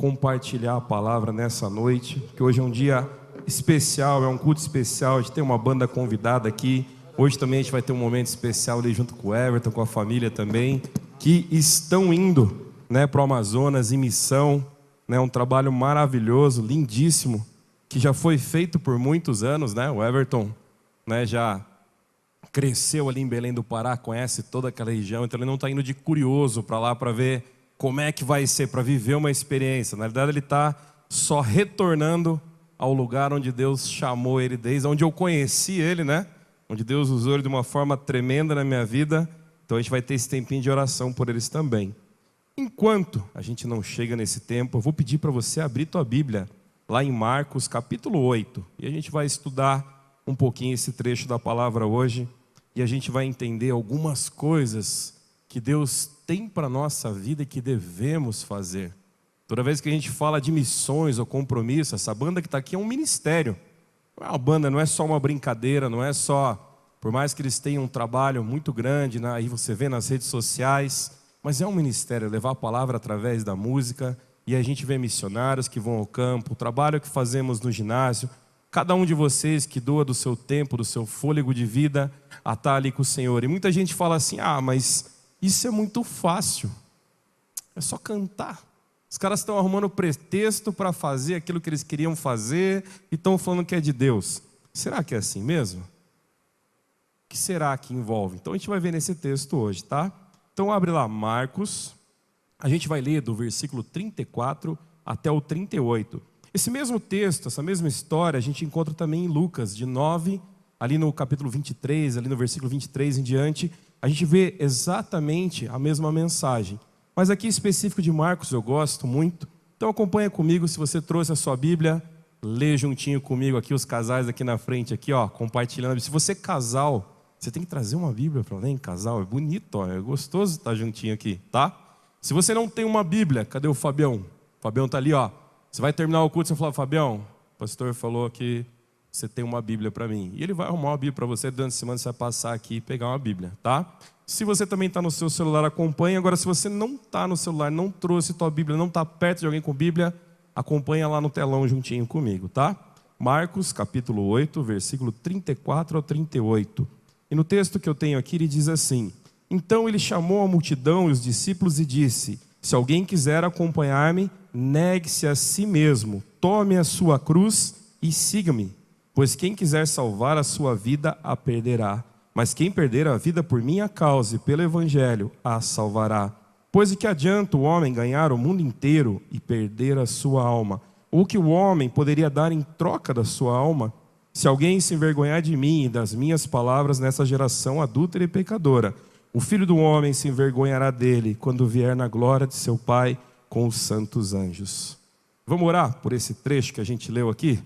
compartilhar a palavra nessa noite, que hoje é um dia especial, é um culto especial. A gente tem uma banda convidada aqui. Hoje também a gente vai ter um momento especial ali junto com o Everton, com a família também, que estão indo, para o Amazonas em missão, um trabalho maravilhoso, lindíssimo, que já foi feito por muitos anos, O Everton, já cresceu ali em Belém do Pará, conhece toda aquela região, então ele não está indo de curioso para lá para ver como é que vai ser, para viver uma experiência. Na verdade, ele está só retornando ao lugar onde Deus chamou ele, desde onde eu conheci ele, onde Deus usou ele de uma forma tremenda na minha vida. Então a gente vai ter esse tempinho de oração por eles também. Enquanto a gente não chega nesse tempo, eu vou pedir para você abrir tua Bíblia lá em Marcos capítulo 8, e a gente vai estudar um pouquinho esse trecho da palavra hoje, e a gente vai entender algumas coisas que Deus tem para a nossa vida e que devemos fazer. Toda vez que a gente fala de missões ou compromisso, essa banda que está aqui é um ministério. Não é uma banda, não é só uma brincadeira, não é só, por mais que eles tenham um trabalho muito grande, aí você vê nas redes sociais, mas é um ministério, levar a palavra através da música, e a gente vê missionários que vão ao campo, o trabalho que fazemos no ginásio, cada um de vocês que doa do seu tempo, do seu fôlego de vida, a estar ali com o Senhor. E muita gente fala assim, mas isso é muito fácil, é só cantar. Os caras estão arrumando pretexto para fazer aquilo que eles queriam fazer e estão falando que é de Deus. Será que é assim mesmo? O que será que envolve? Então a gente vai ver nesse texto hoje, tá? Então abre lá Marcos, a gente vai ler do versículo 34 até o 38. Esse mesmo texto, essa mesma história, a gente encontra também em Lucas, de 9, ali no capítulo 23, ali no versículo 23 em diante, a gente vê exatamente a mesma mensagem. Mas aqui específico de Marcos eu gosto muito, então acompanha comigo. Se você trouxe a sua Bíblia, lê juntinho comigo aqui, os casais aqui na frente, aqui, compartilhando. Se você é casal, você tem que trazer uma Bíblia para ler em casal, é bonito, é gostoso estar juntinho aqui, tá? Se você não tem uma Bíblia, cadê o Fabião? O Fabião está ali, Você vai terminar o culto, você fala, Fabião, o pastor falou que você tem uma Bíblia para mim. E ele vai arrumar uma Bíblia para você, durante a semana você vai passar aqui e pegar uma Bíblia, tá? Se você também está no seu celular, acompanha. Agora, se você não está no celular, não trouxe tua Bíblia, não está perto de alguém com Bíblia, acompanha lá no telão juntinho comigo, tá? Marcos, capítulo 8, versículo 34 ao 38. E no texto que eu tenho aqui, ele diz assim: Então ele chamou a multidão e os discípulos e disse: Se alguém quiser acompanhar-me, negue-se a si mesmo, tome a sua cruz e siga-me. Pois quem quiser salvar a sua vida, a perderá. Mas quem perder a vida por minha causa e pelo Evangelho, a salvará. Pois de que adianta o homem ganhar o mundo inteiro e perder a sua alma? Ou que o homem poderia dar em troca da sua alma? Se alguém se envergonhar de mim e das minhas palavras nessa geração adúltera e pecadora, o Filho do Homem se envergonhará dele quando vier na glória de seu Pai com os santos anjos. Vamos orar por esse trecho que a gente leu aqui?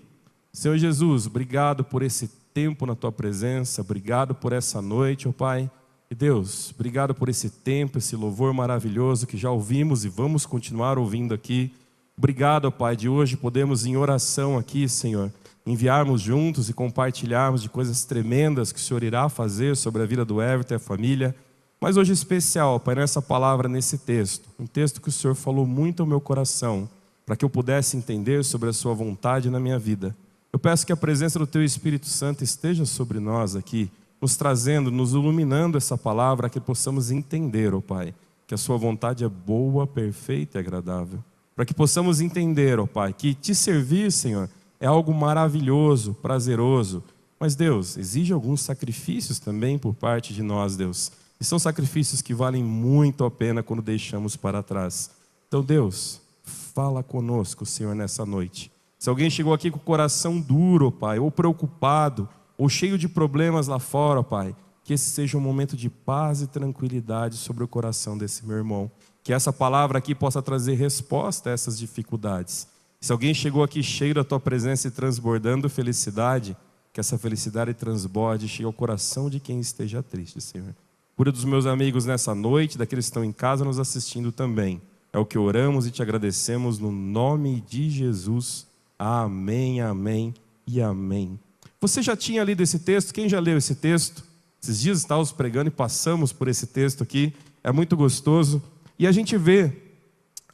Senhor Jesus, obrigado por esse tempo na Tua presença, obrigado por essa noite, ó Pai. E Deus, obrigado por esse tempo, esse louvor maravilhoso que já ouvimos e vamos continuar ouvindo aqui. Obrigado, ó Pai, de hoje podemos em oração aqui, Senhor, enviarmos juntos e compartilharmos de coisas tremendas que o Senhor irá fazer sobre a vida do Everton e a família. Mas hoje especial, Pai, nessa palavra, nesse texto, um texto que o Senhor falou muito ao meu coração, para que eu pudesse entender sobre a Sua vontade na minha vida. Eu peço que a presença do Teu Espírito Santo esteja sobre nós aqui, nos trazendo, nos iluminando essa palavra, que possamos entender, ó Pai, que a Sua vontade é boa, perfeita e agradável. Para que possamos entender, ó Pai, que Te servir, Senhor, é algo maravilhoso, prazeroso. Mas Deus, exige alguns sacrifícios também por parte de nós, Deus. E são sacrifícios que valem muito a pena quando deixamos para trás. Então Deus, fala conosco, Senhor, nessa noite. Se alguém chegou aqui com o coração duro, Pai, ou preocupado, ou cheio de problemas lá fora, Pai, que esse seja um momento de paz e tranquilidade sobre o coração desse meu irmão. Que essa palavra aqui possa trazer resposta a essas dificuldades. Se alguém chegou aqui cheio da Tua presença e transbordando felicidade, que essa felicidade transborde e chegue ao coração de quem esteja triste, Senhor. Cuida dos meus amigos nessa noite, daqueles que estão em casa nos assistindo também. É o que oramos e Te agradecemos no nome de Jesus. Amém, amém e amém. Você já tinha lido esse texto? Quem já leu esse texto? Esses dias estávamos pregando e passamos por esse texto aqui. É muito gostoso. E a gente vê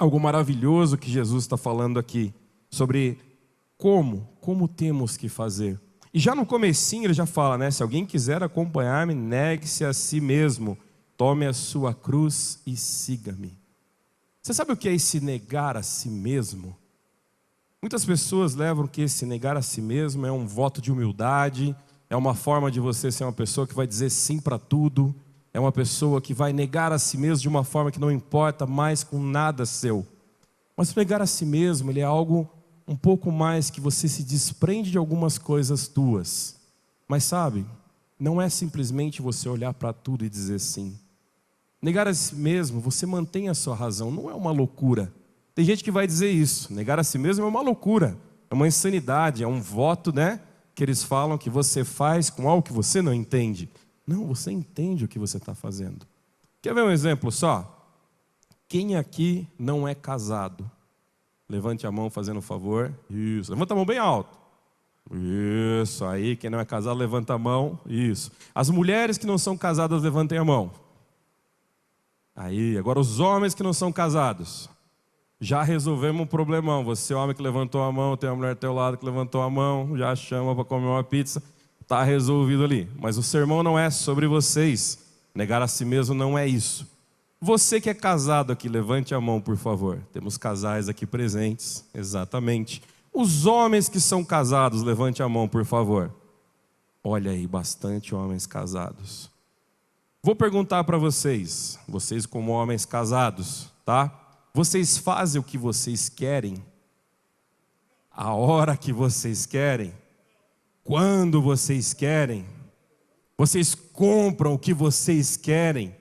algo maravilhoso que Jesus está falando aqui, sobre como temos que fazer. E já no comecinho ele já fala, né? Se alguém quiser acompanhar-me, negue-se a si mesmo, tome a sua cruz e siga-me. Você sabe o que é esse negar a si mesmo? Muitas pessoas levam que esse negar a si mesmo é um voto de humildade, é uma forma de você ser uma pessoa que vai dizer sim para tudo, é uma pessoa que vai negar a si mesmo de uma forma que não importa mais com nada seu. Mas negar a si mesmo, ele é algo um pouco mais que você se desprende de algumas coisas tuas. Mas sabe, não é simplesmente você olhar para tudo e dizer sim. Negar a si mesmo, você mantém a sua razão, não é uma loucura. Tem gente que vai dizer isso, negar a si mesmo é uma loucura, é uma insanidade, é um voto, né? Que eles falam que você faz com algo que você não entende. Não, você entende o que você está fazendo. Quer ver um exemplo só? Quem aqui não é casado? Levante a mão fazendo um favor. Isso, levanta a mão bem alto. Isso, aí, quem não é casado, levanta a mão. Isso. As mulheres que não são casadas, levantem a mão. Aí, agora os homens que não são casados. Já resolvemos um problemão. Você, homem que levantou a mão, tem uma mulher ao teu lado que levantou a mão, já chama para comer uma pizza. Está resolvido ali. Mas o sermão não é sobre vocês. Negar a si mesmo não é isso. Você que é casado aqui, levante a mão, por favor. Temos casais aqui presentes. Exatamente. Os homens que são casados, levante a mão, por favor. Olha aí, bastante homens casados. Vou perguntar para vocês como homens casados, tá? Vocês fazem o que vocês querem? A hora que vocês querem? Quando vocês querem? Vocês compram o que vocês querem?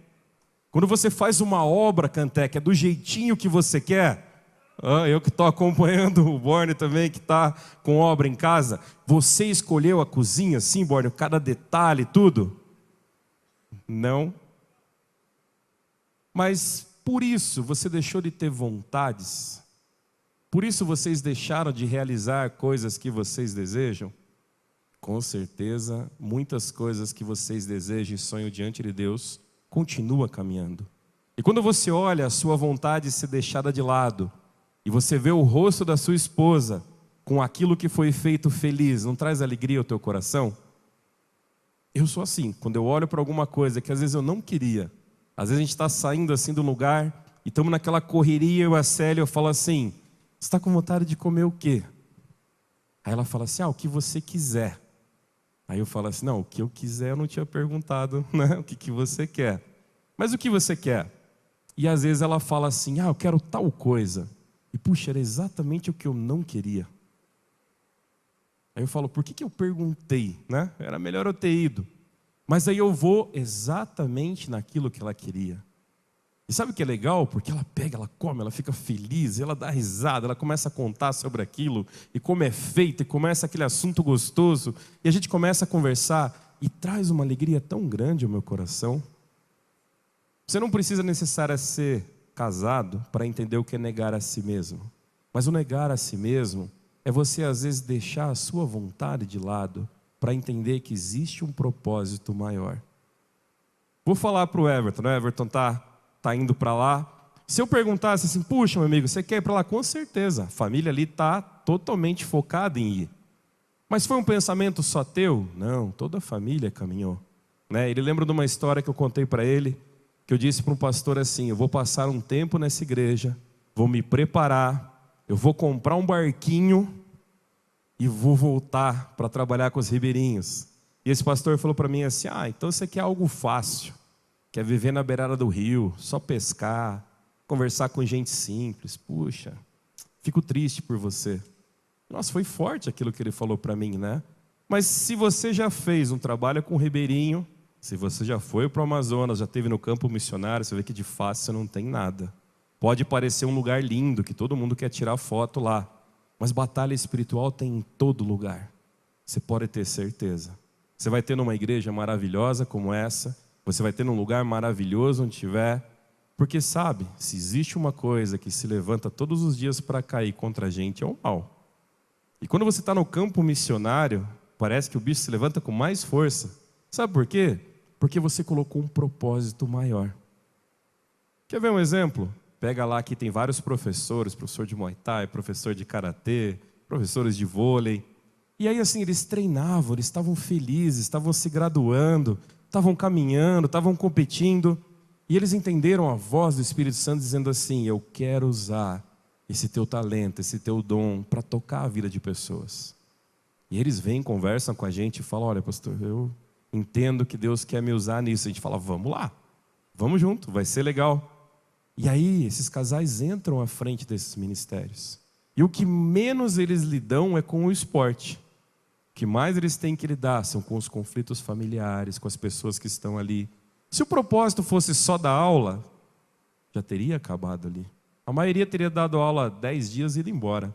Quando você faz uma obra, Cantec, é do jeitinho que você quer? Eu que estou acompanhando o Borne também, que está com obra em casa. Você escolheu a cozinha, sim, Borne, cada detalhe, tudo? Não. Mas por isso você deixou de ter vontades? Por isso vocês deixaram de realizar coisas que vocês desejam? Com certeza, muitas coisas que vocês desejam e sonham diante de Deus continua caminhando. E quando você olha a sua vontade ser deixada de lado, e você vê o rosto da sua esposa com aquilo que foi feito feliz, não traz alegria ao teu coração? Eu sou assim, quando eu olho para alguma coisa que às vezes eu não queria, às vezes a gente está saindo assim do lugar, e estamos naquela correria, eu e a Célia, eu falo assim, você está com vontade de comer o quê? Aí ela fala assim, o que você quiser. Aí eu falo assim, não, o que eu quiser eu não tinha perguntado, né? O que você quer? Mas o que você quer? E às vezes ela fala assim, eu quero tal coisa. E puxa, era exatamente o que eu não queria. Aí eu falo, por que eu perguntei, né? Era melhor eu ter ido. Mas aí eu vou exatamente naquilo que ela queria. E sabe o que é legal? Porque ela pega, ela come, ela fica feliz, ela dá risada, ela começa a contar sobre aquilo, e como é feito, e começa aquele assunto gostoso, e a gente começa a conversar, e traz uma alegria tão grande ao meu coração. Você não precisa necessariamente ser casado para entender o que é negar a si mesmo. Mas o negar a si mesmo é você às vezes deixar a sua vontade de lado para entender que existe um propósito maior. Vou falar para o Everton, né? Everton tá indo para lá. Se eu perguntasse assim, puxa, meu amigo, você quer ir para lá? Com certeza, a família ali está totalmente focada em ir. Mas foi um pensamento só teu? Não, toda a família caminhou. Né? Ele lembra de uma história que eu contei para ele, que eu disse para um pastor assim, eu vou passar um tempo nessa igreja, vou me preparar, eu vou comprar um barquinho e vou voltar para trabalhar com os ribeirinhos. E esse pastor falou para mim assim, então você quer algo fácil. Quer viver na beirada do rio, só pescar, conversar com gente simples. Puxa, fico triste por você. Nossa, foi forte aquilo que ele falou para mim, né? Mas se você já fez um trabalho com o ribeirinho, se você já foi para o Amazonas, já esteve no campo missionário, você vê que de fácil não tem nada. Pode parecer um lugar lindo, que todo mundo quer tirar foto lá. Mas batalha espiritual tem em todo lugar. Você pode ter certeza. Você vai ter numa igreja maravilhosa como essa, você vai ter num lugar maravilhoso onde estiver, porque sabe, se existe uma coisa que se levanta todos os dias para cair contra a gente, é o mal. E quando você está no campo missionário, parece que o bicho se levanta com mais força. Sabe por quê? Porque você colocou um propósito maior. Quer ver um exemplo? Pega lá que tem vários professores, professor de Muay Thai, professor de Karatê, professores de vôlei. E aí assim, eles treinavam, eles estavam felizes, estavam se graduando, estavam caminhando, estavam competindo. E eles entenderam a voz do Espírito Santo dizendo assim: eu quero usar esse teu talento, esse teu dom para tocar a vida de pessoas. E eles vêm, conversam com a gente e falam: olha, pastor, eu entendo que Deus quer me usar nisso. A gente fala: vamos lá, vamos junto, vai ser legal. E aí esses casais entram à frente desses ministérios. E o que menos eles lidam é com o esporte. O que mais eles têm que lidar são com os conflitos familiares, com as pessoas que estão ali. Se o propósito fosse só dar aula, já teria acabado ali. A maioria teria dado aula 10 dias e ido embora.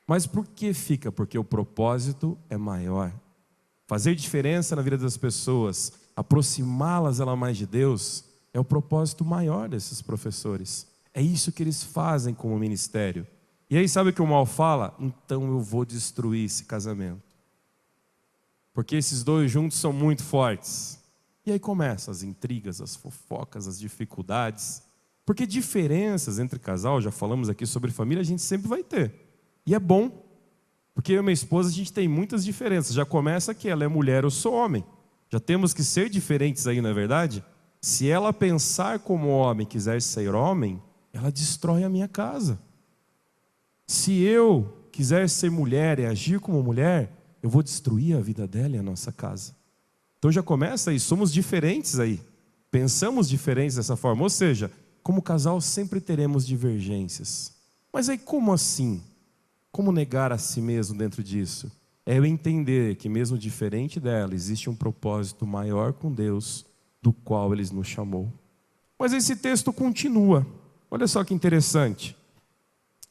Mas por que fica? Porque o propósito é maior. Fazer diferença na vida das pessoas, aproximá-las ela mais de Deus, é o propósito maior desses professores. É isso que eles fazem como ministério. E aí sabe o que o mal fala? Então eu vou destruir esse casamento. Porque esses dois juntos são muito fortes. E aí começam as intrigas, as fofocas, as dificuldades. Porque diferenças entre casal, já falamos aqui sobre família, a gente sempre vai ter. E é bom. Porque eu e minha esposa, a gente tem muitas diferenças. Já começa que ela é mulher, eu sou homem. Já temos que ser diferentes aí, não é verdade? Se ela pensar como homem, quiser ser homem, ela destrói a minha casa. Se eu quiser ser mulher e agir como mulher, eu vou destruir a vida dela e a nossa casa. Então já começa aí, somos diferentes aí. Pensamos diferentes dessa forma. Ou seja, como casal sempre teremos divergências. Mas aí como assim? Como negar a si mesmo dentro disso? É eu entender que mesmo diferente dela, existe um propósito maior com Deus, do qual Ele nos chamou. Mas esse texto continua. Olha só que interessante.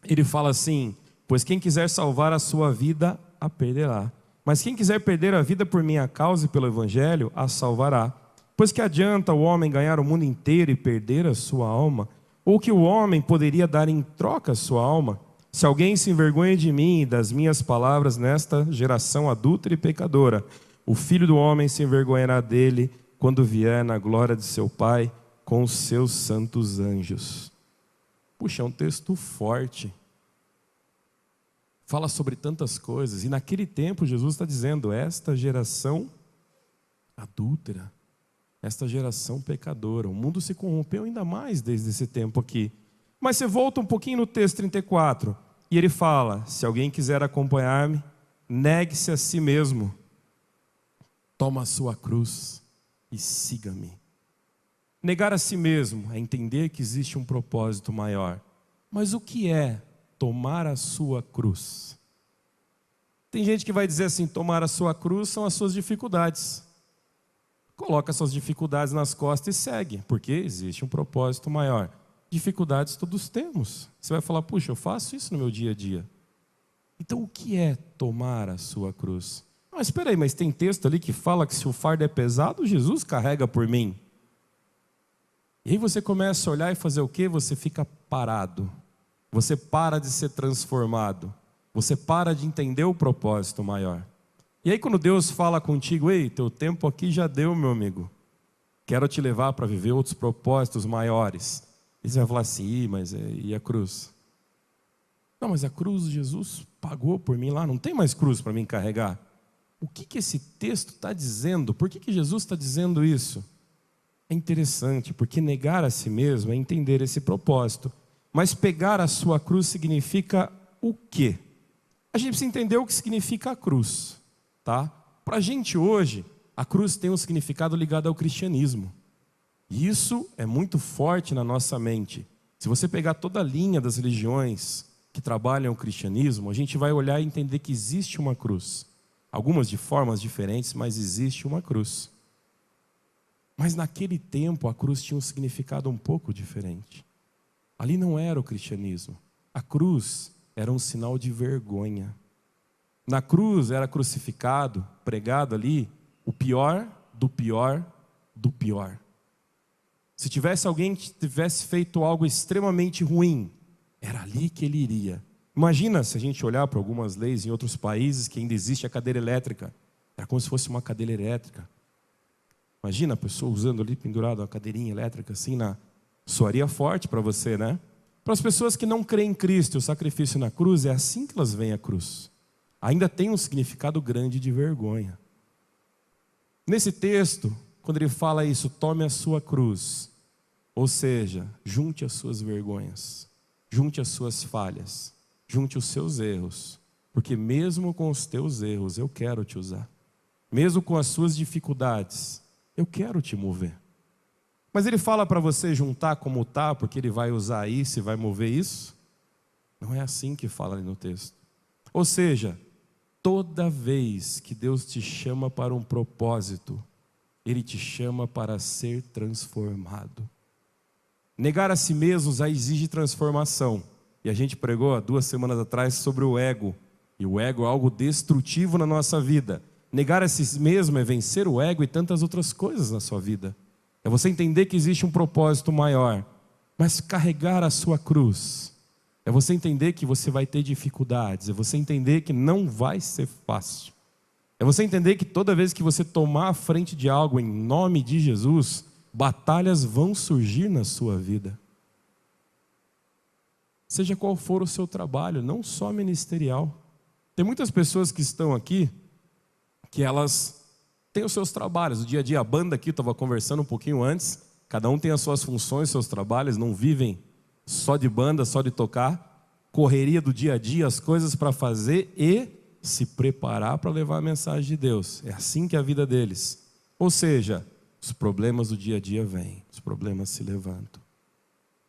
Ele fala assim: pois quem quiser salvar a sua vida, a perderá. Mas quem quiser perder a vida por minha causa e pelo Evangelho, a salvará. Pois que adianta o homem ganhar o mundo inteiro e perder a sua alma? Ou que o homem poderia dar em troca a sua alma? Se alguém se envergonha de mim e das minhas palavras nesta geração adúltera e pecadora, o Filho do Homem se envergonhará dele quando vier na glória de seu Pai com os seus santos anjos. Puxa, é um texto forte. Fala sobre tantas coisas. E naquele tempo Jesus está dizendo: esta geração adúltera, esta geração pecadora. O mundo se corrompeu ainda mais desde esse tempo aqui. Mas você volta um pouquinho no texto 34. E ele fala: se alguém quiser acompanhar-me, negue-se a si mesmo. Toma a sua cruz e siga-me. Negar a si mesmo é entender que existe um propósito maior. Mas o que é tomar a sua cruz? Tem gente que vai dizer assim: tomar a sua cruz são as suas dificuldades. Coloca suas dificuldades nas costas e segue, porque existe um propósito maior. Dificuldades todos temos. Você vai falar: puxa, eu faço isso no meu dia a dia. Então o que é tomar a sua cruz? Mas espera aí, mas tem texto ali que fala que se o fardo é pesado, Jesus carrega por mim. E aí você começa a olhar e fazer o quê? Você fica parado. Você para de ser transformado. Você para de entender o propósito maior. E aí quando Deus fala contigo: ei, teu tempo aqui já deu, meu amigo. Quero te levar para viver outros propósitos maiores. E você vai falar assim: mas e a cruz? Não, mas a cruz Jesus pagou por mim lá, não tem mais cruz para mim carregar. O que esse texto está dizendo? Por que Jesus está dizendo isso? É interessante, porque negar a si mesmo é entender esse propósito. Mas pegar a sua cruz significa o quê? A gente precisa entender o que significa a cruz, tá? Para a gente hoje, a cruz tem um significado ligado ao cristianismo. E isso é muito forte na nossa mente. Se você pegar toda a linha das religiões que trabalham o cristianismo, a gente vai olhar e entender que existe uma cruz. Algumas de formas diferentes, mas existe uma cruz. Mas naquele tempo a cruz tinha um significado um pouco diferente. Ali não era o cristianismo. A cruz era um sinal de vergonha. Na cruz era crucificado, pregado ali, o pior do pior do pior. Se tivesse alguém que tivesse feito algo extremamente ruim, era ali que ele iria. Imagina se a gente olhar para algumas leis em outros países que ainda existe a cadeira elétrica. Era como se fosse uma cadeira elétrica. Imagina a pessoa usando ali pendurado uma cadeirinha elétrica assim, soaria forte para você, né? Para as pessoas que não creem em Cristo, o sacrifício na cruz, é assim que elas veem a cruz. Ainda tem um significado grande de vergonha. Nesse texto, quando ele fala isso, tome a sua cruz, ou seja, junte as suas vergonhas, junte as suas falhas, junte os seus erros, porque mesmo com os teus erros, eu quero te usar. Mesmo com as suas dificuldades, eu quero te mover. Mas ele fala para você juntar como está, porque ele vai usar isso e vai mover isso? Não é assim que fala ali no texto. Ou seja, toda vez que Deus te chama para um propósito, Ele te chama para ser transformado. Negar a si mesmo já exige transformação. E a gente pregou há 2 semanas atrás sobre o ego. E o ego é algo destrutivo na nossa vida. Negar a si mesmo é vencer o ego e tantas outras coisas na sua vida. É você entender que existe um propósito maior. Mas carregar a sua cruz é você entender que você vai ter dificuldades. É você entender que não vai ser fácil. É você entender que toda vez que você tomar a frente de algo em nome de Jesus, batalhas vão surgir na sua vida. Seja qual for o seu trabalho, não só ministerial. Tem muitas pessoas que estão aqui, que elas têm os seus trabalhos. O dia a dia, a banda aqui, eu estava conversando um pouquinho antes, cada um tem as suas funções, seus trabalhos, não vivem só de banda, só de tocar. Correria do dia a dia, as coisas para fazer e se preparar para levar a mensagem de Deus. É assim que é a vida deles. Ou seja, os problemas do dia a dia vêm, os problemas se levantam.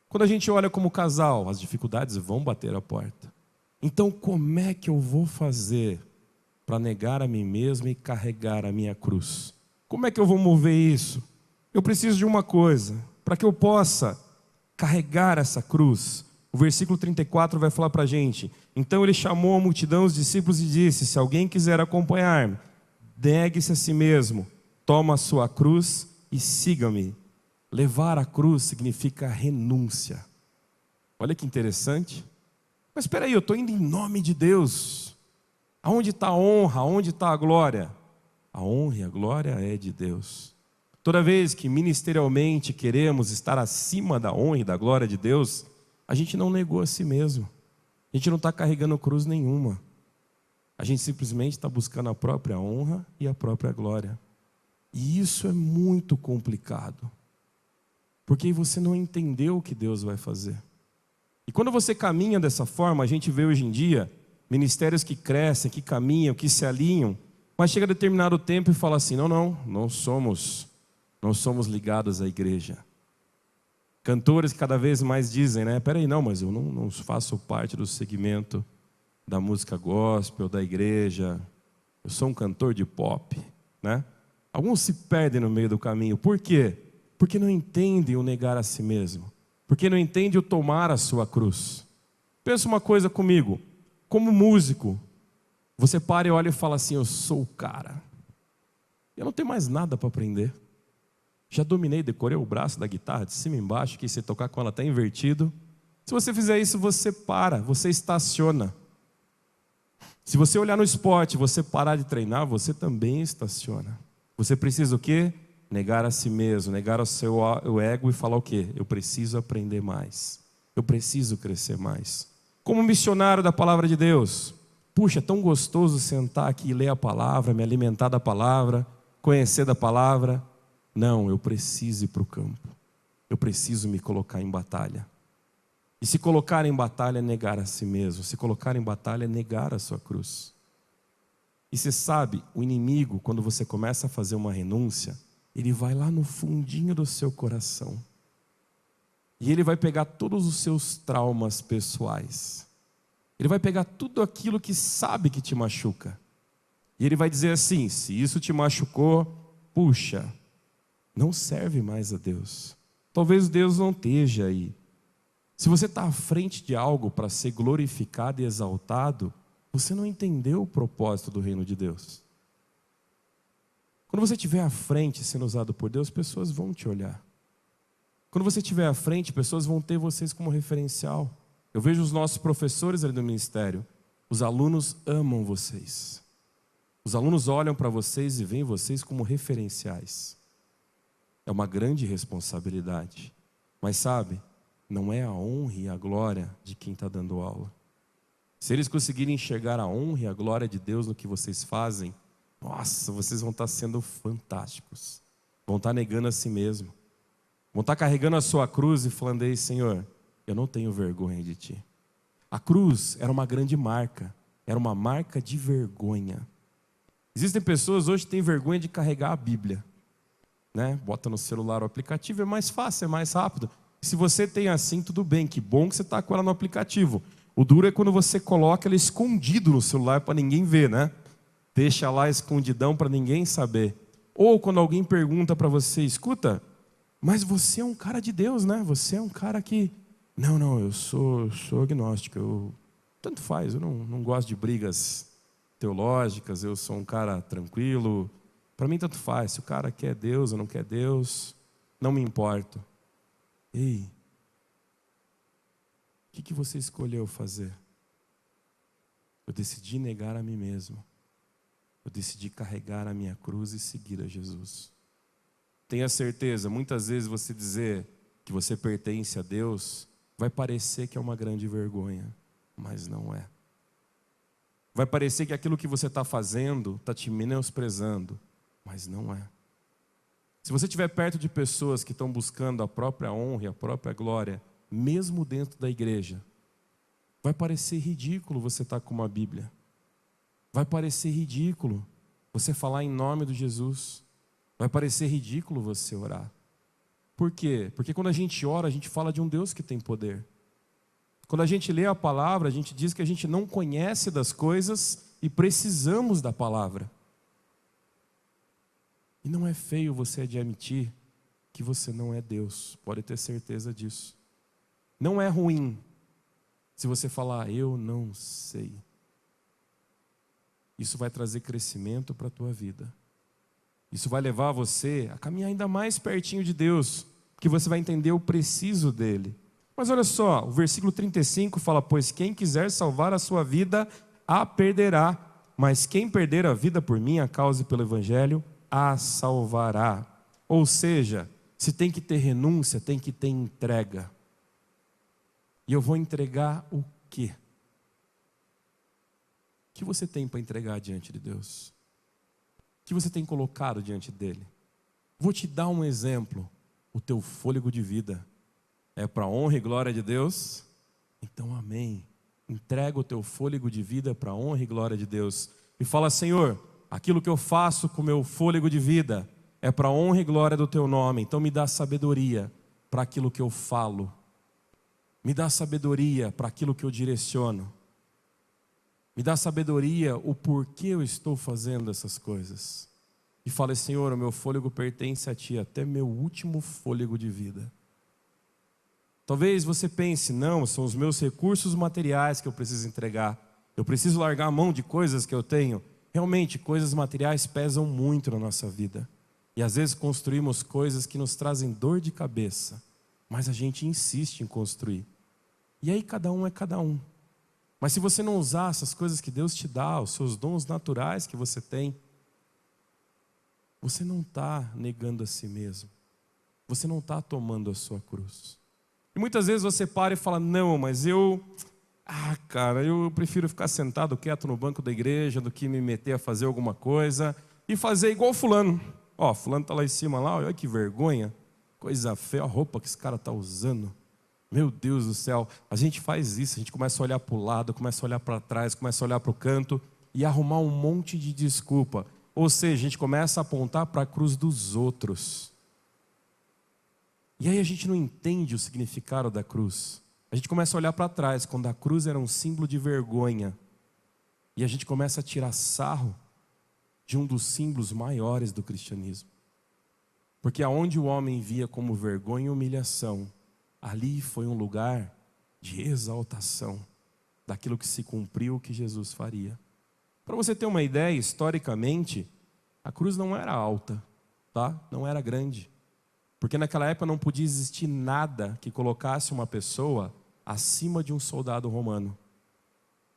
Quando a gente olha como casal, as dificuldades vão bater a porta. Então, como é que eu vou fazer para negar a mim mesmo e carregar a minha cruz? Como é que eu vou mover isso? Eu preciso de uma coisa, para que eu possa carregar essa cruz. O versículo 34 vai falar para a gente: então ele chamou a multidão, os discípulos, e disse: se alguém quiser acompanhar-me, negue-se a si mesmo, toma a sua cruz e siga-me. Levar a cruz significa renúncia. Olha que interessante. Mas espera aí, eu estou indo em nome de Deus. Aonde está a honra? Aonde está a glória? A honra e a glória é de Deus. Toda vez que ministerialmente queremos estar acima da honra e da glória de Deus, a gente não negou a si mesmo. A gente não está carregando cruz nenhuma. A gente simplesmente está buscando a própria honra e a própria glória. E isso é muito complicado. Porque você não entendeu o que Deus vai fazer. E quando você caminha dessa forma, a gente vê hoje em dia ministérios que crescem, que caminham, que se alinham, mas chega a determinado tempo e fala assim: não somos ligados à igreja. Cantores que cada vez mais dizem, peraí, mas eu não faço parte do segmento da música gospel, da igreja, eu sou um cantor de pop, Alguns se perdem no meio do caminho. Por quê? Porque não entendem o negar a si mesmo. Porque não entendem o tomar a sua cruz. Pensa uma coisa comigo. Como músico, você para e olha e fala assim: eu sou o cara. Eu não tenho mais nada para aprender. Já dominei, decorei o braço da guitarra de cima e embaixo, que você tocar com ela até invertido. Se você fizer isso, você para, você estaciona. Se você olhar no esporte, você parar de treinar, você também estaciona. Você precisa o quê? Negar a si mesmo, negar o seu ego e falar o quê? Eu preciso aprender mais. Eu preciso crescer mais. Como missionário da palavra de Deus, puxa, é tão gostoso sentar aqui e ler a palavra, me alimentar da palavra, conhecer da palavra. Não, eu preciso ir para o campo. Eu preciso me colocar em batalha. E se colocar em batalha é negar a si mesmo. Se colocar em batalha é negar a sua cruz. E você sabe, o inimigo, quando você começa a fazer uma renúncia, ele vai lá no fundinho do seu coração. E ele vai pegar todos os seus traumas pessoais. Ele vai pegar tudo aquilo que sabe que te machuca. E ele vai dizer assim: se isso te machucou, puxa, não serve mais a Deus. Talvez Deus não esteja aí. Se você está à frente de algo para ser glorificado e exaltado, você não entendeu o propósito do reino de Deus. Quando você estiver à frente sendo usado por Deus, pessoas vão te olhar. Quando você estiver à frente, pessoas vão ter vocês como referencial. Eu vejo os nossos professores ali no ministério. Os alunos amam vocês. Os alunos olham para vocês e veem vocês como referenciais. É uma grande responsabilidade. Mas sabe, não é a honra e a glória de quem está dando aula. Se eles conseguirem enxergar a honra e a glória de Deus no que vocês fazem, nossa, vocês vão estar sendo fantásticos. Vão estar negando a si mesmo. Vão estar carregando a sua cruz e falando: ei, Senhor, eu não tenho vergonha de ti. A cruz era uma grande marca. Era uma marca de vergonha. Existem pessoas hoje que têm vergonha de carregar a Bíblia, né? Bota no celular o aplicativo, é mais fácil, é mais rápido. Se você tem assim, tudo bem, que bom que você está com ela no aplicativo. O duro é quando você coloca ela escondido no celular para ninguém ver, né? Deixa lá escondidão para ninguém saber. Ou quando alguém pergunta para você: escuta, mas você é um cara de Deus, né? Você é um cara que... Não, eu sou agnóstico, tanto faz, eu não gosto de brigas teológicas, eu sou um cara tranquilo, para mim tanto faz, se o cara quer Deus ou não quer Deus, não me importo. Ei, o que você escolheu fazer? Eu decidi negar a mim mesmo, eu decidi carregar a minha cruz e seguir a Jesus. Tenha certeza, muitas vezes você dizer que você pertence a Deus vai parecer que é uma grande vergonha, mas não é. Vai parecer que aquilo que você está fazendo está te menosprezando, mas não é. Se você estiver perto de pessoas que estão buscando a própria honra e a própria glória, mesmo dentro da igreja, vai parecer ridículo você estar com uma Bíblia. Vai parecer ridículo você falar em nome de Jesus. Vai parecer ridículo você orar. Por quê? Porque quando a gente ora, a gente fala de um Deus que tem poder. Quando a gente lê a palavra, a gente diz que a gente não conhece das coisas e precisamos da palavra. E não é feio você admitir que você não é Deus, pode ter certeza disso. Não é ruim se você falar: eu não sei. Isso vai trazer crescimento para a tua vida. Isso vai levar você a caminhar ainda mais pertinho de Deus, porque você vai entender o preciso dele. Mas olha só, o versículo 35 fala: pois quem quiser salvar a sua vida, a perderá. Mas quem perder a vida por minha causa e pelo Evangelho, a salvará. Ou seja, se tem que ter renúncia, tem que ter entrega. E eu vou entregar o quê? O que você tem para entregar diante de Deus? O que você tem colocado diante dele? Vou te dar um exemplo. O teu fôlego de vida é para a honra e glória de Deus? Então amém. Entrega o teu fôlego de vida para a honra e glória de Deus. E fala: Senhor, aquilo que eu faço com o meu fôlego de vida é para a honra e glória do teu nome. Então me dá sabedoria para aquilo que eu falo. Me dá sabedoria para aquilo que eu direciono. Me dá sabedoria o porquê eu estou fazendo essas coisas. E fala: Senhor, o meu fôlego pertence a ti até meu último fôlego de vida. Talvez você pense: não, são os meus recursos materiais que eu preciso entregar. Eu preciso largar a mão de coisas que eu tenho. Realmente, coisas materiais pesam muito na nossa vida. E às vezes construímos coisas que nos trazem dor de cabeça. Mas a gente insiste em construir. E aí cada um é cada um. Mas se você não usar essas coisas que Deus te dá, os seus dons naturais que você tem, você não está negando a si mesmo. Você não está tomando a sua cruz. E muitas vezes você para e fala: não, mas eu prefiro ficar sentado quieto no banco da igreja do que me meter a fazer alguma coisa e fazer igual fulano. Fulano está lá em cima, olha que vergonha, coisa feia, a roupa que esse cara está usando. Meu Deus do céu, a gente faz isso, a gente começa a olhar para o lado, começa a olhar para trás, começa a olhar para o canto e arrumar um monte de desculpa. Ou seja, a gente começa a apontar para a cruz dos outros. E aí a gente não entende o significado da cruz. A gente começa a olhar para trás, quando a cruz era um símbolo de vergonha. E a gente começa a tirar sarro de um dos símbolos maiores do cristianismo. Porque aonde o homem via como vergonha e humilhação, ali foi um lugar de exaltação daquilo que se cumpriu, que Jesus faria. Para você ter uma ideia, historicamente, a cruz não era alta, tá? Não era grande. Porque naquela época não podia existir nada que colocasse uma pessoa acima de um soldado romano.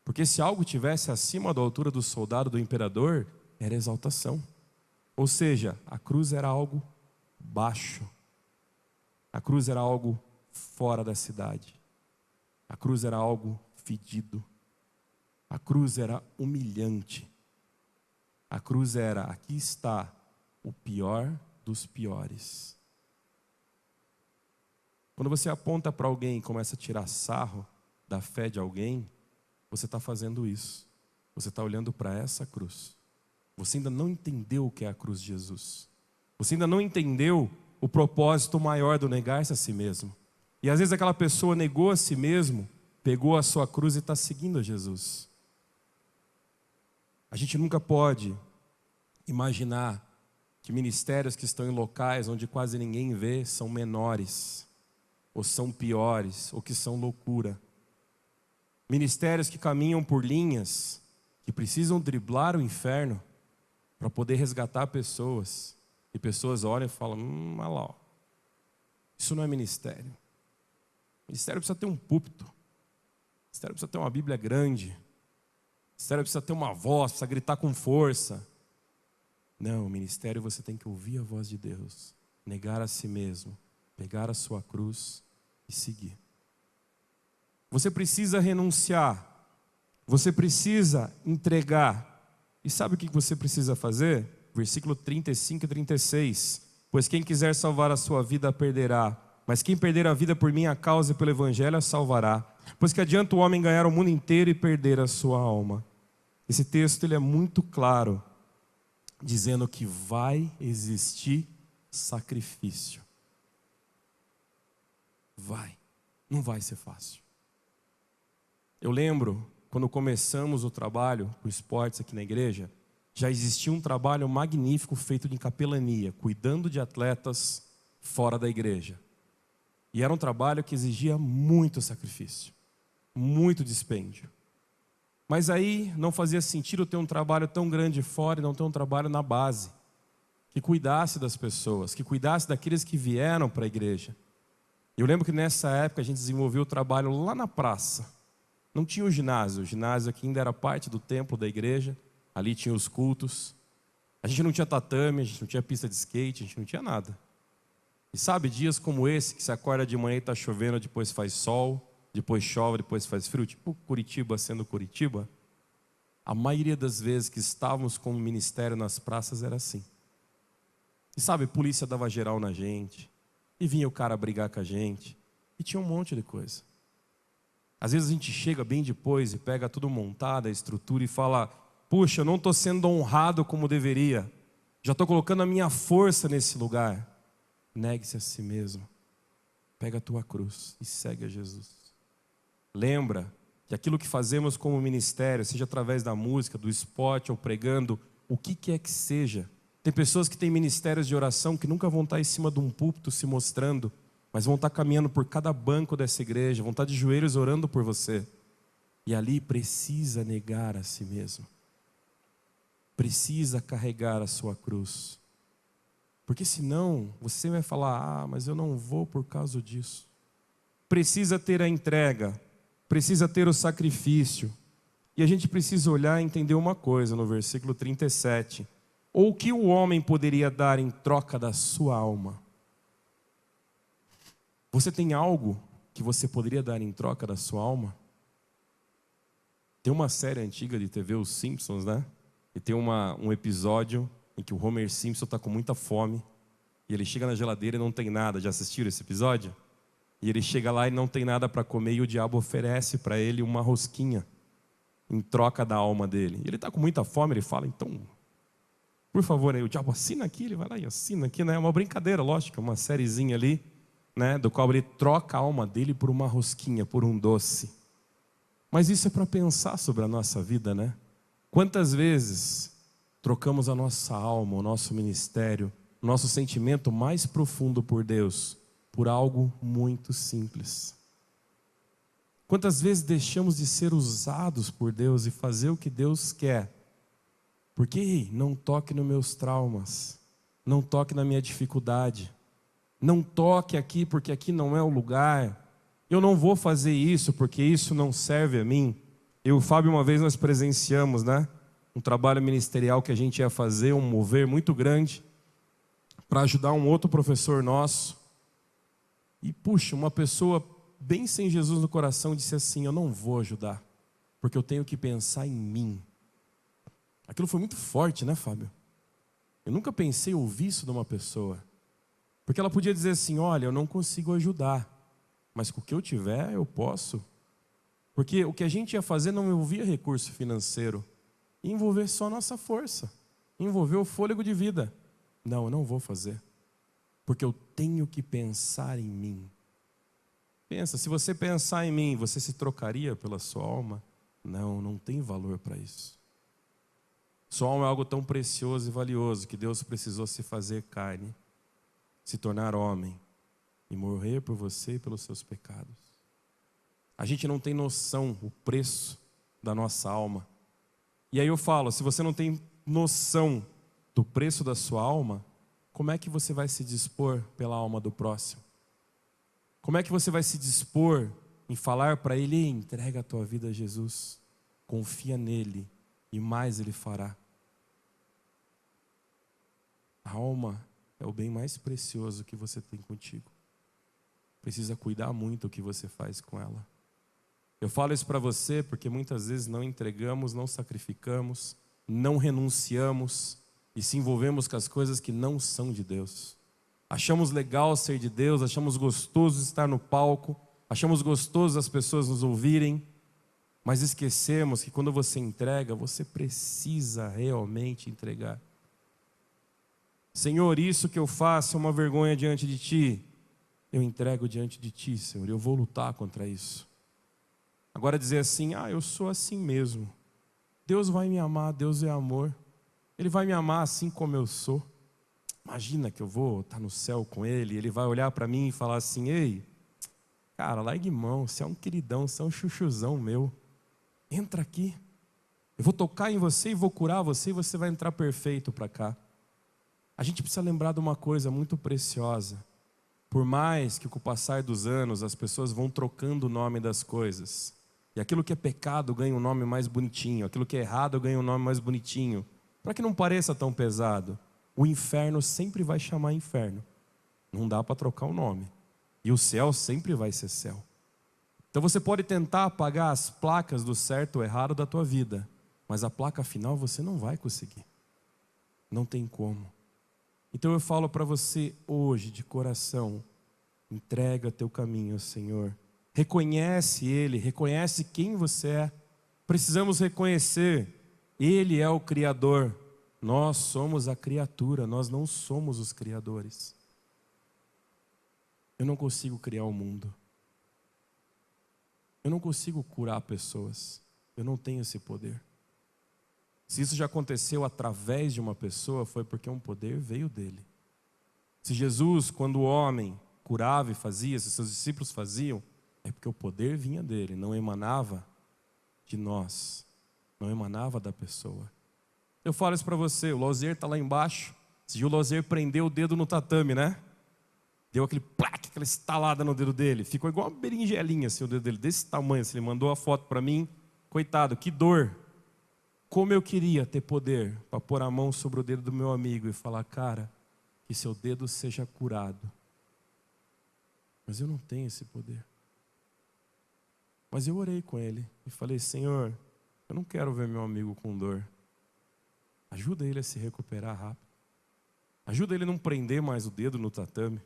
Porque se algo tivesse acima da altura do soldado do imperador, era exaltação. Ou seja, a cruz era algo baixo. A cruz era algo fora da cidade. A cruz era algo fedido. A cruz era humilhante. A cruz era, aqui está o pior dos piores. Quando você aponta para alguém e começa a tirar sarro da fé de alguém, você está fazendo isso. Você está olhando para essa cruz. Você ainda não entendeu o que é a cruz de Jesus. Você ainda não entendeu o propósito maior do negar-se a si mesmo. E às vezes aquela pessoa negou a si mesmo, pegou a sua cruz e está seguindo a Jesus. A gente nunca pode imaginar que ministérios que estão em locais onde quase ninguém vê são menores, ou são piores, ou que são loucura. Ministérios que caminham por linhas que precisam driblar o inferno para poder resgatar pessoas. E pessoas olham e falam, olha lá, ó. Isso não é ministério. Ministério precisa ter um púlpito. Ministério precisa ter uma Bíblia grande. Ministério precisa ter uma voz, precisa gritar com força. Não, o ministério você tem que ouvir a voz de Deus, negar a si mesmo, pegar a sua cruz e seguir. Você precisa renunciar. Você precisa entregar. E sabe o que você precisa fazer? Versículo 35 e 36. Pois quem quiser salvar a sua vida a perderá, mas quem perder a vida por minha causa e pelo evangelho a salvará. Pois que adianta o homem ganhar o mundo inteiro e perder a sua alma? Esse texto ele é muito claro, dizendo que vai existir sacrifício. Não vai ser fácil. Eu lembro, quando começamos o trabalho com esportes aqui na igreja, já existia um trabalho magnífico feito de capelania, cuidando de atletas fora da igreja. E era um trabalho que exigia muito sacrifício, muito dispêndio. Mas aí não fazia sentido ter um trabalho tão grande fora e não ter um trabalho na base, que cuidasse das pessoas, que cuidasse daqueles que vieram para a igreja. Eu lembro que nessa época a gente desenvolveu o trabalho lá na praça. Não tinha o ginásio aqui ainda era parte do templo da igreja, ali tinha os cultos. A gente não tinha tatame, a gente não tinha pista de skate, a gente não tinha nada. E sabe, dias como esse, que você acorda de manhã e está chovendo, depois faz sol, depois chove, depois faz frio, tipo Curitiba sendo Curitiba, a maioria das vezes que estávamos com o ministério nas praças era assim. E sabe, polícia dava geral na gente, e vinha o cara brigar com a gente, e tinha um monte de coisa. Às vezes a gente chega bem depois e pega tudo montado, a estrutura, e fala, puxa, eu não estou sendo honrado como deveria, já estou colocando a minha força nesse lugar. Negue-se a si mesmo, pega a tua cruz e segue a Jesus. Lembra que aquilo que fazemos como ministério, seja através da música, do esporte ou pregando, o que quer que seja. Tem pessoas que têm ministérios de oração que nunca vão estar em cima de um púlpito se mostrando, mas vão estar caminhando por cada banco dessa igreja, vão estar de joelhos orando por você. E ali precisa negar a si mesmo. Precisa carregar a sua cruz. Porque senão você vai falar, mas eu não vou por causa disso. Precisa ter a entrega, precisa ter o sacrifício. E a gente precisa olhar e entender uma coisa no versículo 37. Ou o que o homem poderia dar em troca da sua alma? Você tem algo que você poderia dar em troca da sua alma? Tem uma série antiga de TV, Os Simpsons, né? E tem um episódio em que o Homer Simpson está com muita fome e ele chega na geladeira e não tem nada. Já assistiram esse episódio? E ele chega lá e não tem nada para comer e o diabo oferece para ele uma rosquinha em troca da alma dele. E ele está com muita fome, ele fala, então, por favor, aí, o diabo assina aqui, ele vai lá e assina aqui, né? É uma brincadeira, lógico, uma sériezinha ali, né? Do qual ele troca a alma dele por uma rosquinha, por um doce. Mas isso é para pensar sobre a nossa vida, né? Quantas vezes trocamos a nossa alma, o nosso ministério, o nosso sentimento mais profundo por Deus, por algo muito simples? Quantas vezes deixamos de ser usados por Deus e fazer o que Deus quer? Porque não toque nos meus traumas, não toque na minha dificuldade, não toque aqui porque aqui não é o lugar, eu não vou fazer isso porque isso não serve a mim. Eu e o Fábio, uma vez nós presenciamos, né? Um trabalho ministerial que a gente ia fazer, um mover muito grande, para ajudar um outro professor nosso. E puxa, uma pessoa bem sem Jesus no coração disse assim: eu não vou ajudar, porque eu tenho que pensar em mim. Aquilo foi muito forte, né, Fábio? Eu nunca pensei ouvir isso de uma pessoa. Porque ela podia dizer assim: olha, eu não consigo ajudar, mas com o que eu tiver, eu posso. Porque o que a gente ia fazer não envolvia recurso financeiro, ia envolver só a nossa força, envolver o fôlego de vida. Não, eu não vou fazer, porque eu tenho que pensar em mim. Pensa, se você pensar em mim, você se trocaria pela sua alma? Não, não tem valor para isso. Sua alma é algo tão precioso e valioso que Deus precisou se fazer carne, se tornar homem e morrer por você e pelos seus pecados. A gente não tem noção o preço da nossa alma. E aí eu falo, se você não tem noção do preço da sua alma, como é que você vai se dispor pela alma do próximo? Como é que você vai se dispor em falar para ele: entrega a tua vida a Jesus, confia nele e mais ele fará? A alma é o bem mais precioso que você tem contigo. Precisa cuidar muito o que você faz com ela. Eu falo isso para você porque muitas vezes não entregamos, não sacrificamos, não renunciamos e se envolvemos com as coisas que não são de Deus. Achamos legal ser de Deus, achamos gostoso estar no palco, achamos gostoso as pessoas nos ouvirem, mas esquecemos que quando você entrega, você precisa realmente entregar. Senhor, isso que eu faço é uma vergonha diante de Ti. Eu entrego diante de Ti, Senhor, eu vou lutar contra isso. Agora dizer assim: eu sou assim mesmo. Deus vai me amar, Deus é amor. Ele vai me amar assim como eu sou. Imagina que eu vou estar no céu com Ele, Ele vai olhar para mim e falar assim: ei, cara, largue mão, você é um queridão, você é um chuchuzão meu. Entra aqui. Eu vou tocar em você e vou curar você e você vai entrar perfeito para cá. A gente precisa lembrar de uma coisa muito preciosa. Por mais que com o passar dos anos as pessoas vão trocando o nome das coisas, e aquilo que é pecado ganha um nome mais bonitinho, aquilo que é errado ganha um nome mais bonitinho, para que não pareça tão pesado, o inferno sempre vai chamar inferno. Não dá para trocar o nome. E o céu sempre vai ser céu. Então você pode tentar apagar as placas do certo ou errado da tua vida, mas a placa final você não vai conseguir. Não tem como. Então eu falo para você hoje de coração: entrega teu caminho ao Senhor. Reconhece Ele, reconhece quem você é. Precisamos reconhecer: Ele é o Criador. Nós somos a criatura, nós não somos os criadores. Eu não consigo criar o mundo. Eu não consigo curar pessoas. Eu não tenho esse poder. Se isso já aconteceu através de uma pessoa, foi porque um poder veio dele. Se Jesus, quando o homem curava e fazia, se seus discípulos faziam, é porque o poder vinha dele, não emanava de nós, não emanava da pessoa. Eu falo isso para você: o Lozier está lá embaixo. Se o Lozier prendeu o dedo no tatame, né? Deu aquele plaque, aquela estalada no dedo dele. Ficou igual uma berinjelinha assim, o dedo dele, desse tamanho. Assim, ele mandou a foto para mim. Coitado, que dor. Como eu queria ter poder para pôr a mão sobre o dedo do meu amigo e falar: cara, que seu dedo seja curado. Mas eu não tenho esse poder. Mas eu orei com ele e falei: Senhor, eu não quero ver meu amigo com dor. Ajuda ele a se recuperar rápido. Ajuda ele a não prender mais o dedo no tatame.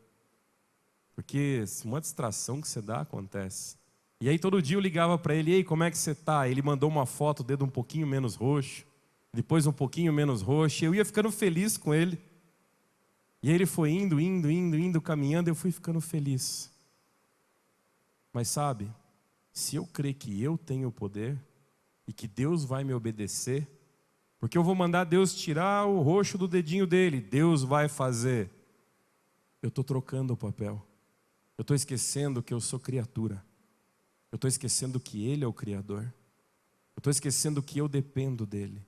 Porque uma distração que você dá acontece. E aí todo dia eu ligava para ele: ei, como é que você está? Ele mandou uma foto, o dedo um pouquinho menos roxo, depois um pouquinho menos roxo, e eu ia ficando feliz com ele. E aí ele foi indo, caminhando, eu fui ficando feliz. Mas sabe, se eu crer que eu tenho o poder, e que Deus vai me obedecer, porque eu vou mandar Deus tirar o roxo do dedinho dele, Deus vai fazer. Eu estou trocando o papel. Eu estou esquecendo que eu sou criatura. Eu estou esquecendo que Ele é o Criador. Eu estou esquecendo que eu dependo dEle.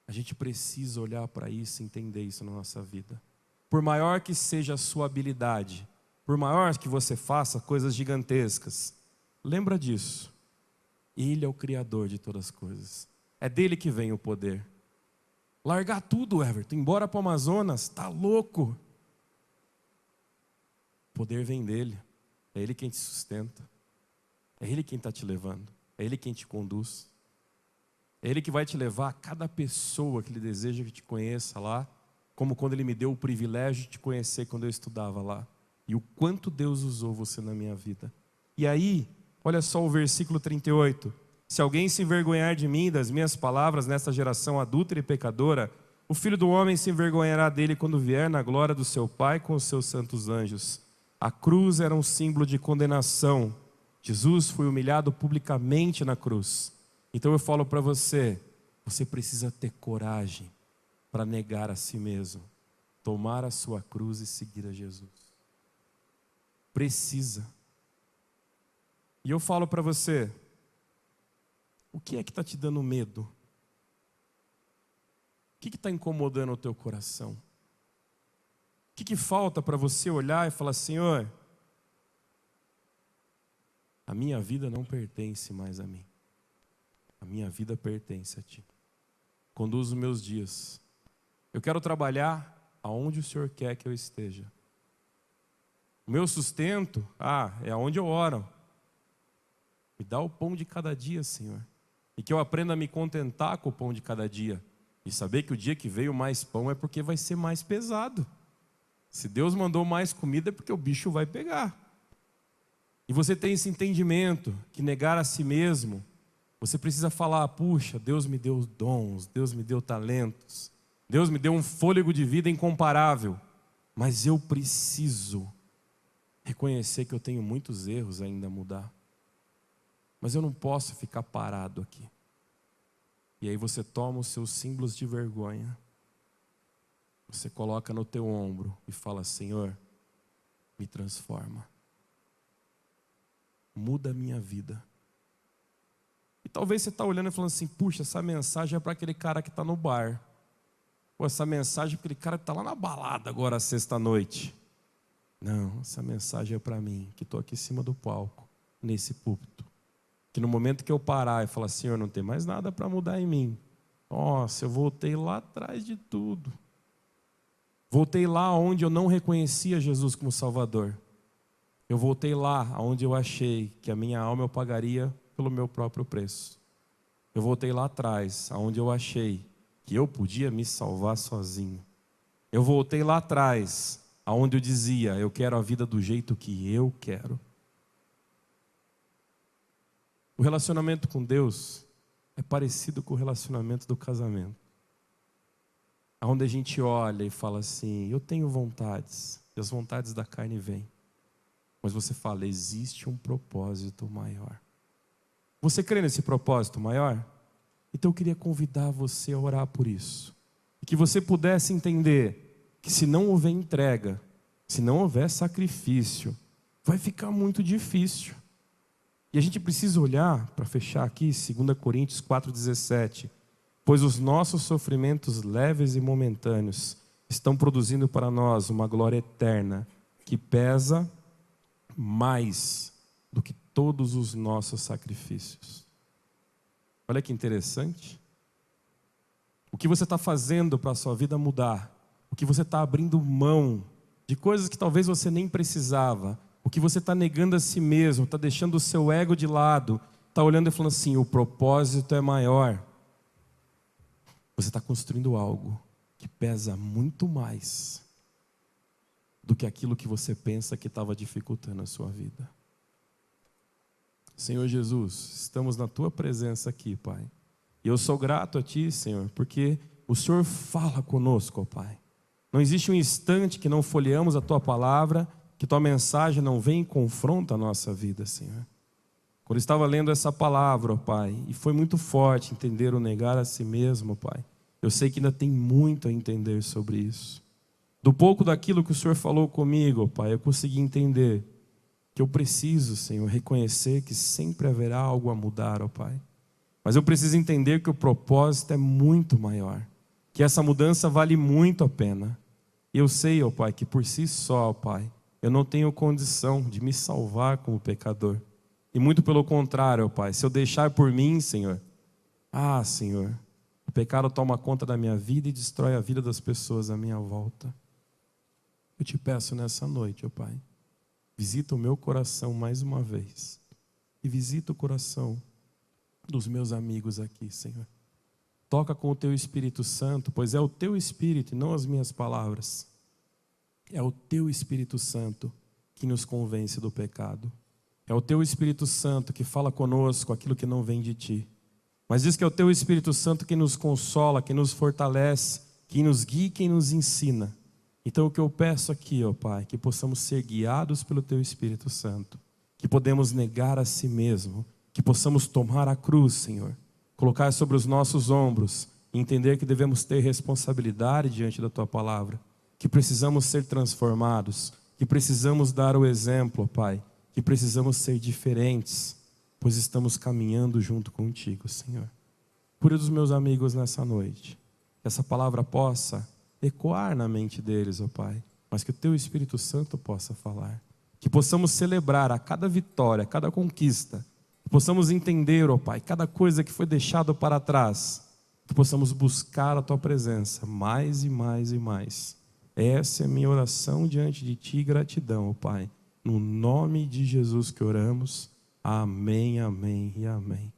A gente precisa olhar para isso e entender isso na nossa vida. Por maior que seja a sua habilidade, por maior que você faça coisas gigantescas, lembra disso. Ele é o Criador de todas as coisas. É dele que vem o poder. Largar tudo, Everton, embora para o Amazonas, tá louco. poder vem dele. É Ele quem te sustenta. É Ele quem está te levando. É Ele quem te conduz. É Ele que vai te levar a cada pessoa que Ele deseja que te conheça lá, como quando Ele me deu o privilégio de te conhecer quando eu estudava lá. E o quanto Deus usou você na minha vida. E aí, olha só o versículo 38. Se alguém se envergonhar de mim, das minhas palavras, nesta geração adúltera e pecadora, o Filho do Homem se envergonhará dele quando vier na glória do seu Pai com os seus santos anjos. A cruz era um símbolo de condenação. Jesus foi humilhado publicamente na cruz. Então eu falo para você, você precisa ter coragem para negar a si mesmo, tomar a sua cruz e seguir a Jesus. Precisa. E eu falo para você, o que é que está te dando medo? O que está incomodando o teu coração? O que falta para você olhar e falar, Senhor, a minha vida não pertence mais a mim. A minha vida pertence a Ti. Conduz os meus dias. Eu quero trabalhar aonde o Senhor quer que eu esteja. O meu sustento, é aonde eu oro. Me dá o pão de cada dia, Senhor. E que eu aprenda a me contentar com o pão de cada dia. E saber que o dia que veio mais pão é porque vai ser mais pesado. Se Deus mandou mais comida é porque o bicho vai pegar. E você tem esse entendimento que negar a si mesmo, você precisa falar, puxa, Deus me deu dons, Deus me deu talentos, Deus me deu um fôlego de vida incomparável, mas eu preciso reconhecer que eu tenho muitos erros ainda a mudar. Mas eu não posso ficar parado aqui. E aí você toma os seus símbolos de vergonha, você coloca no teu ombro e fala, Senhor, me transforma. Muda a minha vida. E talvez você está olhando e falando assim, puxa, essa mensagem é para aquele cara que está no bar. Ou essa mensagem é para aquele cara que está lá na balada agora, sexta-noite. Não, essa mensagem é para mim, que estou aqui em cima do palco, nesse púlpito. Que no momento que eu parar e falar, Senhor, não tem mais nada para mudar em mim. Nossa, eu voltei lá atrás de tudo. Voltei lá onde eu não reconhecia Jesus como Salvador. Eu voltei lá onde eu achei que a minha alma eu pagaria pelo meu próprio preço. Eu voltei lá atrás, onde eu achei que eu podia me salvar sozinho. Eu voltei lá atrás, onde eu dizia, eu quero a vida do jeito que eu quero. O relacionamento com Deus é parecido com o relacionamento do casamento. Onde a gente olha e fala assim, eu tenho vontades, e as vontades da carne vêm. Mas você fala, existe um propósito maior. Você crê nesse propósito maior? Então eu queria convidar você a orar por isso. E que você pudesse entender que se não houver entrega, se não houver sacrifício, vai ficar muito difícil. E a gente precisa olhar, para fechar aqui, 2 Coríntios 4,17. Pois os nossos sofrimentos leves e momentâneos estão produzindo para nós uma glória eterna, que pesa mais do que todos os nossos sacrifícios. Olha que interessante. O que você está fazendo para a sua vida mudar? O que você está abrindo mão de coisas que talvez você nem precisava? O que você está negando a si mesmo? Está deixando o seu ego de lado? Está olhando e falando assim, o propósito é maior. Você está construindo algo que pesa muito mais do que aquilo que você pensa que estava dificultando a sua vida. Senhor Jesus, estamos na Tua presença aqui, Pai. E eu sou grato a Ti, Senhor, porque o Senhor fala conosco, ó Pai. Não existe um instante que não folheamos a Tua palavra, que Tua mensagem não vem e confronta a nossa vida, Senhor. Quando eu estava lendo essa palavra, ó Pai, e foi muito forte entender o negar a si mesmo, Pai. Eu sei que ainda tem muito a entender sobre isso. Do pouco daquilo que o Senhor falou comigo, ó Pai, eu consegui entender que eu preciso, Senhor, reconhecer que sempre haverá algo a mudar, ó Pai. Mas eu preciso entender que o propósito é muito maior, que essa mudança vale muito a pena. E eu sei, ó Pai, que por si só, ó Pai, eu não tenho condição de me salvar como pecador. E muito pelo contrário, ó Pai, se eu deixar por mim, Senhor, Senhor, o pecado toma conta da minha vida e destrói a vida das pessoas à minha volta. Eu te peço nessa noite, ó Pai, Visita o meu coração mais uma vez. E visita o coração dos meus amigos aqui, Senhor. Toca com o Teu Espírito Santo, pois é o Teu Espírito e não as minhas palavras. É o Teu Espírito Santo que nos convence do pecado. É o Teu Espírito Santo que fala conosco aquilo que não vem de Ti. Mas diz que é o Teu Espírito Santo que nos consola, que nos fortalece, que nos guia e que nos ensina. Então o que eu peço aqui, ó Pai, que possamos ser guiados pelo Teu Espírito Santo, que podemos negar a si mesmo, que possamos tomar a cruz, Senhor, colocar sobre os nossos ombros e entender que devemos ter responsabilidade diante da Tua palavra, que precisamos ser transformados, que precisamos dar o exemplo, ó Pai, que precisamos ser diferentes, pois estamos caminhando junto contigo, Senhor. Cura dos meus amigos nessa noite, que essa palavra possa ecoar na mente deles, ó Pai, mas que o Teu Espírito Santo possa falar. Que possamos celebrar a cada vitória, a cada conquista. Que possamos entender, ó Pai, cada coisa que foi deixada para trás. Que possamos buscar a Tua presença mais e mais e mais. Essa é a minha oração diante de Ti, gratidão, ó Pai. No nome de Jesus que oramos. Amém, amém e amém.